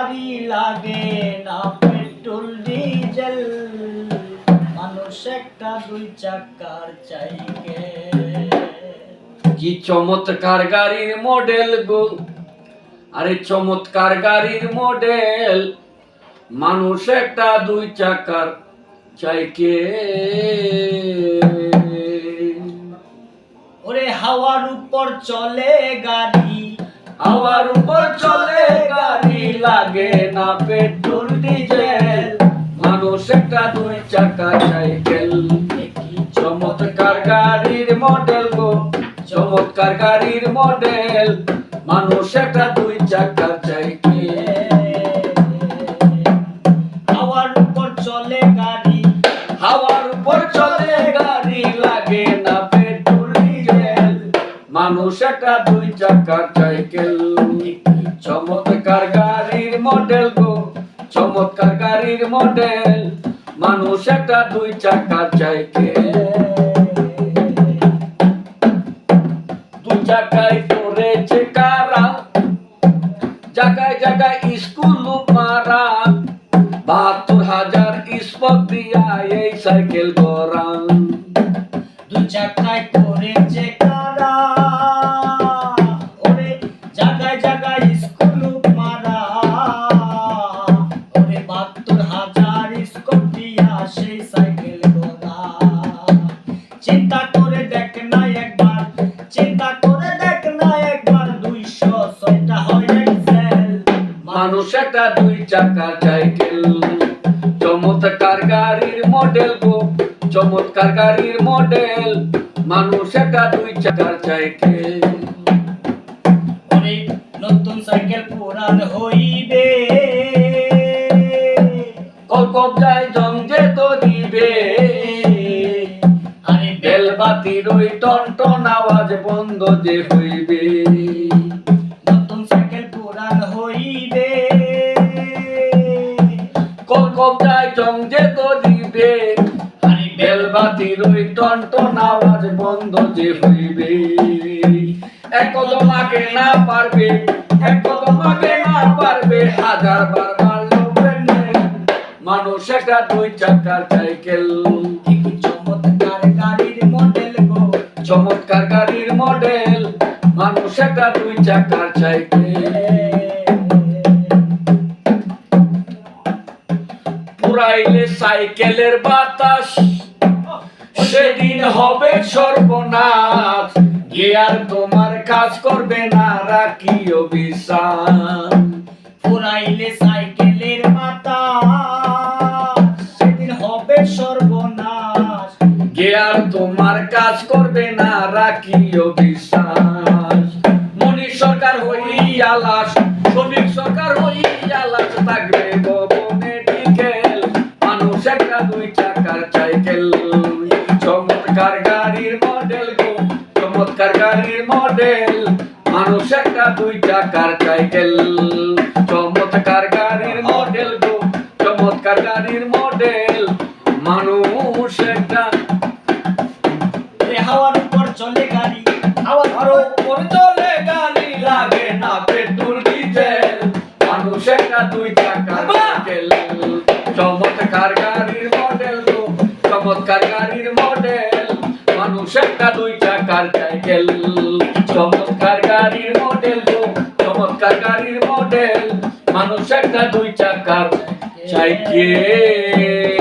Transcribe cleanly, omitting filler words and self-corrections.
গাড়ি লাগে না পেট্রোল ডিজেল, মানুষ একটা দুই চাকার সাইকেল। কি চমৎকার গাড়ির মডেল গো, আরে চমৎকার গাড়ির মডেল, মানুষ একটা দুই চাকার সাইকেল। ওরে হাওয়ার উপর চলে গাড়ি, হাওয়ার উপর চলে গাড়ি লাগে না পেট্রোল ডিজেল, মানুষ একটা দুই চাকার সাইকেল। চমৎকার গাড়ির মডেল গো, চমৎকার গাড়ির মডেল, মানুষ একটা দুই চাকার সাইকেল। হাওয়ার উপর চলে গাড়ি, হাওয়ার উপর চলে গাড়ি লাগে না পেট্রোল ডিজেল, মানুষ একটা দুই চাকার সাইকেল। চমৎকার গাড়ির মডেল গো, চমৎকার গাড়ির মডেল, মানুষ একটা দুই চাকার সাইকেল। দুই চাকায় করেছে কারা, জায়গায় জায়গায় স্কুল মারা, ৭২,০০০ স্পট দিয়া এই সাইকেল করা। দুই চাকায় করেছে কারা, ওরে জায়গায় জায়গায় স্কুল মারা, ওরে ৭২,০০০ স্কোপ দিয়া সেই সাইকেল করা। চিন্তা করে দেখ না একবার, চিন্তা করে দেখ না একবার, ২০৬টা হয় এক্সেল, মানুষ একটা দুই চাকার সাইকেল। চমৎকার গাড়ির মডেল গো, চমৎকার গাড়ির মডেল, মানুষ একটা দুই চাকার সাইকেল। ওরে নতুন সাইকেল পুরান হইবে, কলকবজায় জং যে তো দিবে, আরে বেলবাতির ওই টনটন আওয়াজ বন্ধ যে হইবে। নতুন সাইকেল পুরান হইবে, কলকবজায় জং যে তো দিবে, আরে বেলবাতির ওই টনটন আওয়াজ বন্ধ যে হইবে। এক কদম আগে না পারবে, এক কদম আগে না পারবে, ১০০০ বার মারলেও ব্রেক, মানুষ একটা দুই চাকার সাইকেল। কি চমৎকার গাড়ির মডেল গো, চমৎকার গাড়ির মডেল, মানুষ একটা দুই চাকার সাইকেল। পুরাইলে সাইকেলের বাতাস, সেদিন হবে সর্বনাশ, গিয়ার তোমার কাজ করবে না, রাখিও বিশ্বাস। পুরাইলে সাইকেলের মাথা, সেদিন হবে সর্বনাশ, গিয়ার তোমার কাজ করবে না, রাখিও বিশ্বাস। মনির সরকার হইয়া লাশ, শ্রমিক সরকার হইয়া লাশ, থাকবে ভবনে টিকেল, মানুষ একটা দুই চাকার সাইকেল। চমৎকার গাড়ির মডেল গো, চমৎকার গাড়ির মডেল, মানুষ একটা দুই চাকার সাইকেল। চমৎকার গাড়ির মডেল গো, চমৎকার গাড়ির মডেল, মানুষ একটা। হাওয়ার উপর চলে গাড়ি, হাওয়ার উপর চলে গাড়ি লাগে না পেট্রোল ডিজেল, মানুষ একটা দুই চাকার সাইকেল। চমৎকার গাড়ির মডেল গো, চমৎকার গাড়ির মডেল, মানুষ একটা দুই চাকার সাইকেল। চমৎকার গাড়ির মডেল গো, চমৎকার গাড়ির মডেল, মানুষ একটা দুই চাকার সাইকেল।